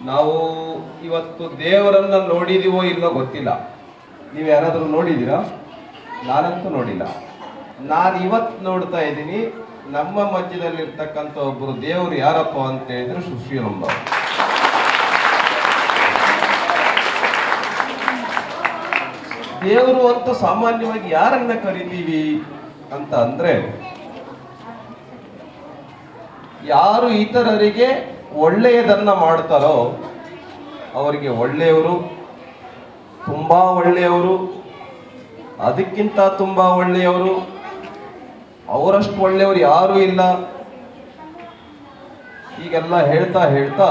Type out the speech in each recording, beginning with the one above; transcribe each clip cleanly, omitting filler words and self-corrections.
ನಾವು ಇವತ್ತು ದೇವರನ್ನ ನೋಡಿದೀವೋ ಇಲ್ಲೋ ಗೊತ್ತಿಲ್ಲ. ನೀವು ಯಾರಾದರೂ ನೋಡಿದ್ದೀರಾ? ನಾನಂತೂ ನೋಡಿಲ್ಲ. ನಾನು ಇವತ್ತು ನೋಡ್ತಾ ಇದ್ದೀನಿ, ನಮ್ಮ ಮಧ್ಯದಲ್ಲಿರ್ತಕ್ಕಂಥ ಒಬ್ಬರು ದೇವರು ಯಾರಪ್ಪ ಅಂತ ಹೇಳಿದ್ರೆ ಸುಶೀಲಮ್ಮ. ದೇವರು ಅಂತ ಸಾಮಾನ್ಯವಾಗಿ ಯಾರನ್ನ ಕರಿತೀವಿ ಅಂತ ಅಂದ್ರೆ, ಯಾರು ಇತರರಿಗೆ ಒಳ್ಳೆಯದನ್ನ ಮಾಡ್ತಾರೋ ಅವರಿಗೆ ಒಳ್ಳೆಯವರು, ತುಂಬಾ ಒಳ್ಳೆಯವರು, ಅದಕ್ಕಿಂತ ತುಂಬಾ ಒಳ್ಳೆಯವರು, ಅವರಷ್ಟು ಒಳ್ಳೆಯವರು ಯಾರೂ ಇಲ್ಲ. ಹೀಗೆಲ್ಲ ಹೇಳ್ತಾ ಹೇಳ್ತಾ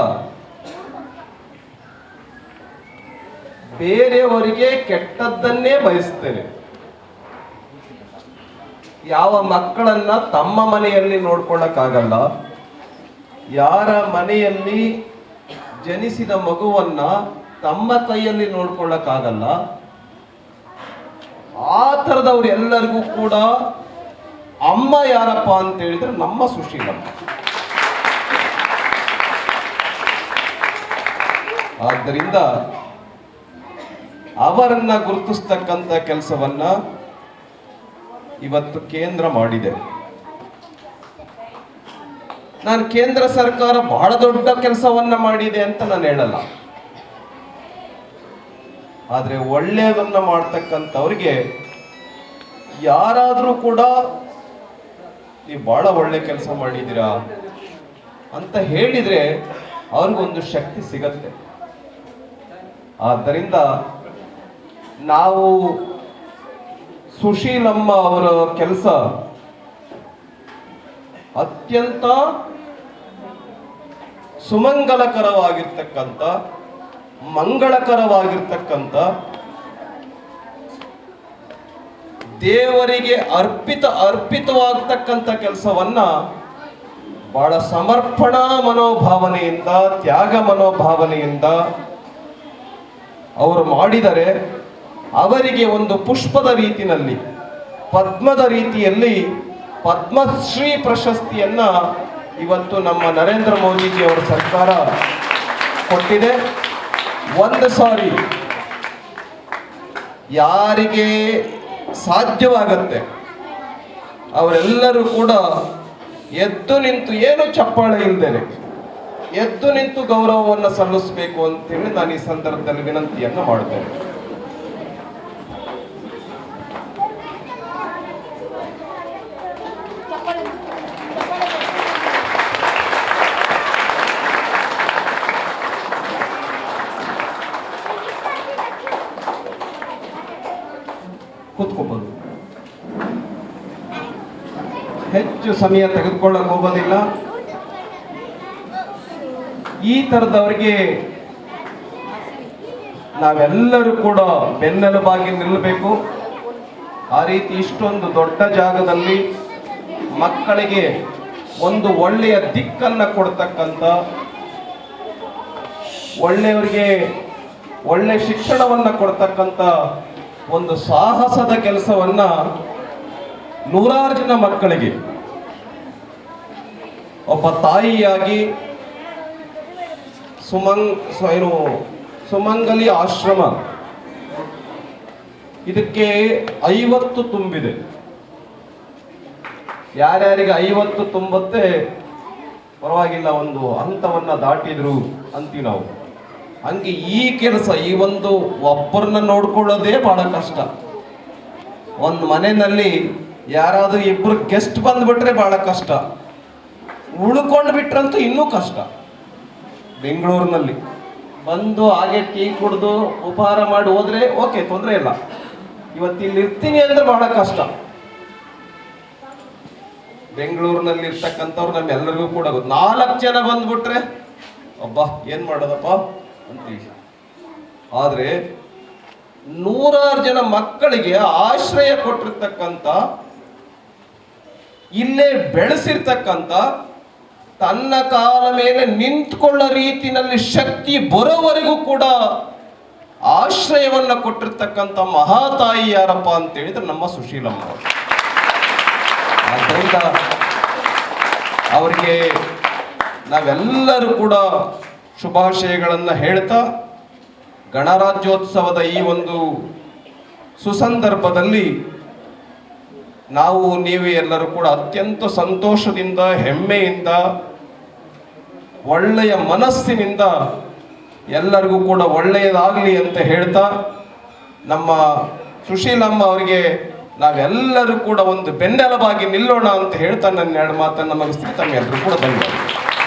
ಬೇರೆಯವರಿಗೆ ಕೆಟ್ಟದ್ದನ್ನೇ ಬಯಸ್ತೇನೆ. ಯಾವ ಮಕ್ಕಳನ್ನ ತಮ್ಮ ಮನೆಯಲ್ಲಿ ನೋಡ್ಕೊಳ್ಳಕ್ಕಾಗಲ್ಲ, ಯಾರ ಮನೆಯಲ್ಲಿ ಜನಿಸಿದ ಮಗುವನ್ನ ತಮ್ಮ ಕೈಯಲ್ಲಿ ನೋಡ್ಕೊಳ್ಳಕ್ಕಾಗಲ್ಲ, ಆ ಥರದವ್ರು ಎಲ್ಲರಿಗೂ ಕೂಡ ಅಮ್ಮ ಯಾರಪ್ಪ ಅಂತ ಹೇಳಿದ್ರೆ ನಮ್ಮ ಸುಶೀಲಮ್ಮ. ಆದ್ದರಿಂದ ಅವರನ್ನ ಗುರುತಿಸ್ತಕ್ಕಂಥ ಕೆಲಸವನ್ನ ಇವತ್ತು ಕೇಂದ್ರ ಮಾಡಿದೆ. ನಾನು ಕೇಂದ್ರ ಸರ್ಕಾರ ಬಹಳ ದೊಡ್ಡ ಕೆಲಸವನ್ನ ಮಾಡಿದೆ ಅಂತ ನಾನು ಹೇಳಲ್ಲ, ಆದ್ರೆ ಒಳ್ಳೆಯದನ್ನ ಮಾಡ್ತಕ್ಕಂಥವ್ರಿಗೆ ಯಾರಾದ್ರೂ ಕೂಡ ನೀವು ಬಹಳ ಒಳ್ಳೆ ಕೆಲಸ ಮಾಡಿದ್ದೀರಾ ಅಂತ ಹೇಳಿದ್ರೆ ಅವ್ರಿಗೊಂದು ಶಕ್ತಿ ಸಿಗತ್ತೆ. ಆದ್ದರಿಂದ ನಾವು ಸುಶೀಲಮ್ಮ ಅವರ ಕೆಲಸ ಅತ್ಯಂತ ಸುಮಂಗಲಕರವಾಗಿರ್ತಕ್ಕಂಥ, ಮಂಗಳಕರವಾಗಿರ್ತಕ್ಕಂಥ, ದೇವರಿಗೆ ಅರ್ಪಿತವಾಗ್ತಕ್ಕಂಥ ಕೆಲಸವನ್ನ ಬಹಳ ಸಮರ್ಪಣಾ ಮನೋಭಾವನೆಯಿಂದ, ತ್ಯಾಗ ಮನೋಭಾವನೆಯಿಂದ ಅವರು ಮಾಡಿದರೆ ಅವರಿಗೆ ಒಂದು ಪುಷ್ಪದ ರೀತಿಯಲ್ಲಿ, ಪದ್ಮದ ರೀತಿಯಲ್ಲಿ ಪದ್ಮಶ್ರೀ ಪ್ರಶಸ್ತಿಯನ್ನ ಇವತ್ತು ನಮ್ಮ ನರೇಂದ್ರ ಮೋದಿಜಿ ಅವರ ಸರ್ಕಾರ ಕೊಟ್ಟಿದೆ. ಒಂದು ಸಾರಿ ಯಾರಿಗೆ ಸಾಧ್ಯವಾಗತ್ತೆ ಅವರೆಲ್ಲರೂ ಕೂಡ ಎದ್ದು ನಿಂತು, ಏನು ಚಪ್ಪಾಳೆ ಇಲ್ಲದೇನೆ ಎದ್ದು ನಿಂತು ಗೌರವವನ್ನು ಸಲ್ಲಿಸಬೇಕು ಅಂತೇಳಿ ನಾನು ಈ ಸಂದರ್ಭದಲ್ಲಿ ವಿನಂತಿಯನ್ನ ಮಾಡ್ತೇನೆ. ಕೂತ್ಕೋಬಹುದು, ಹೆಚ್ಚು ಸಮಯ ತೆಗೆದುಕೊಳ್ಳಕ್ಕೆ ಹೋಗೋದಿಲ್ಲ. ಈ ತರದವರಿಗೆ ನಾವೆಲ್ಲರೂ ಕೂಡ ಬೆನ್ನೆಲುಬಾಗಿ ನಿಲ್ಲಬೇಕು. ಆ ರೀತಿ ಇಷ್ಟೊಂದು ದೊಡ್ಡ ಜಾಗದಲ್ಲಿ ಮಕ್ಕಳಿಗೆ ಒಂದು ಒಳ್ಳೆಯ ದಿಕ್ಕನ್ನ ಕೊಡ್ತಕ್ಕಂಥ, ಒಳ್ಳೆಯವರಿಗೆ ಒಳ್ಳೆ ಶಿಕ್ಷಣವನ್ನ ಕೊಡ್ತಕ್ಕಂಥ ಒಂದು ಸಾಹಸದ ಕೆಲಸವನ್ನ ನೂರಾರು ಜನ ಮಕ್ಕಳಿಗೆ ಒಬ್ಬ ತಾಯಿಯಾಗಿ ಸುಮಂಗಲಿ ಆಶ್ರಮ ಇದಕ್ಕೆ 50 ತುಂಬಿದೆ. ಯಾರ್ಯಾರಿಗೆ 50 ತುಂಬತ್ತೆ ಪರವಾಗಿಲ್ಲ, ಒಂದು ಹಂತವನ್ನ ದಾಟಿದ್ರು ಅಂತೀವಿ ನಾವು. ಹಂಗೆ ಈ ಕೆಲಸ, ಈ ಒಂದು ಒಬ್ಬರನ್ನ ನೋಡ್ಕೊಳ್ಳೋದೇ ಬಹಳ ಕಷ್ಟ. ಒಂದು ಮನೆಯಲ್ಲಿ ಯಾರಾದ್ರೂ ಇಬ್ರು ಗೆಸ್ಟ್ ಬಂದ್ಬಿಟ್ರೆ ಬಹಳ ಕಷ್ಟ, ಉಳ್ಕೊಂಡು ಬಿಟ್ರಂತೂ ಇನ್ನೂ ಕಷ್ಟ. ಬೆಂಗಳೂರಿನಲ್ಲಿ ಬಂದು ಹಾಗೆ ಟೀ ಕುಡಿದು ಉಪಹಾರ ಮಾಡಿ ಹೋದ್ರೆ ಓಕೆ, ತೊಂದರೆ ಇಲ್ಲ. ಇವತ್ತು ಇಲ್ಲಿ ಇರ್ತೀನಿ ಅಂದ್ರೆ ಬಹಳ ಕಷ್ಟ. ಬೆಂಗಳೂರಿನಲ್ಲಿ ಇರ್ತಕ್ಕಂಥವ್ರು ನಮ್ಮೆಲ್ಲರಿಗೂ ಕೂಡ 4 ಜನ ಬಂದ್ಬಿಟ್ರೆ ಅಬ್ಬಾ ಏನ್ ಮಾಡೋದಪ್ಪ ಅಂತೀವಿ. ಆದ್ರೆ ನೂರಾರು ಜನ ಮಕ್ಕಳಿಗೆ ಆಶ್ರಯ ಕೊಟ್ಟಿರ್ತಕ್ಕಂಥ, ಇಲ್ಲೇ ಬೆಳೆಸಿರ್ತಕ್ಕಂಥ, ತನ್ನ ಕಾಲ ಮೇಲೆ ನಿಂತ್ಕೊಳ್ಳೋ ರೀತಿಯಲ್ಲಿ ಶಕ್ತಿ ಬರೋವರೆಗೂ ಕೂಡ ಆಶ್ರಯವನ್ನ ಕೊಟ್ಟಿರ್ತಕ್ಕಂಥ ಮಹಾತಾಯಿ ಯಾರಪ್ಪ ಅಂತ ಹೇಳಿದ್ರೆ ನಮ್ಮ ಸುಶೀಲಮ್ಮ. ಆದ್ದರಿಂದ ಅವರಿಗೆ ನಾವೆಲ್ಲರೂ ಕೂಡ ಶುಭಾಶಯಗಳನ್ನು ಹೇಳ್ತಾ ಗಣರಾಜ್ಯೋತ್ಸವದ ಈ ಒಂದು ಸುಸಂದರ್ಭದಲ್ಲಿ ನೀವು ಎಲ್ಲರೂ ಕೂಡ ಅತ್ಯಂತ ಸಂತೋಷದಿಂದ ಹೆಮ್ಮೆಯಿಂದ ಒಳ್ಳೆಯ ಮನಸ್ಸಿನಿಂದ ಎಲ್ಲರಿಗೂ ಕೂಡ ಒಳ್ಳೆಯದಾಗಲಿ ಅಂತ ಹೇಳ್ತಾ ನಮ್ಮ ಸುಶೀಲಮ್ಮ ಅವರಿಗೆ ನಾವೆಲ್ಲರೂ ಕೂಡ ಒಂದು ಬೆನ್ನೆಲುಬಾಗಿ ನಿಲ್ಲೋಣ ಅಂತ ಹೇಳ್ತಾ ನನ್ನ ಎರಡು ಮಾತನ್ನು ಮುಗಿಸ್ತೀನಿ. ತಮ್ಮೆಲ್ಲರೂ ಕೂಡ ಧನ್ಯವಾದ.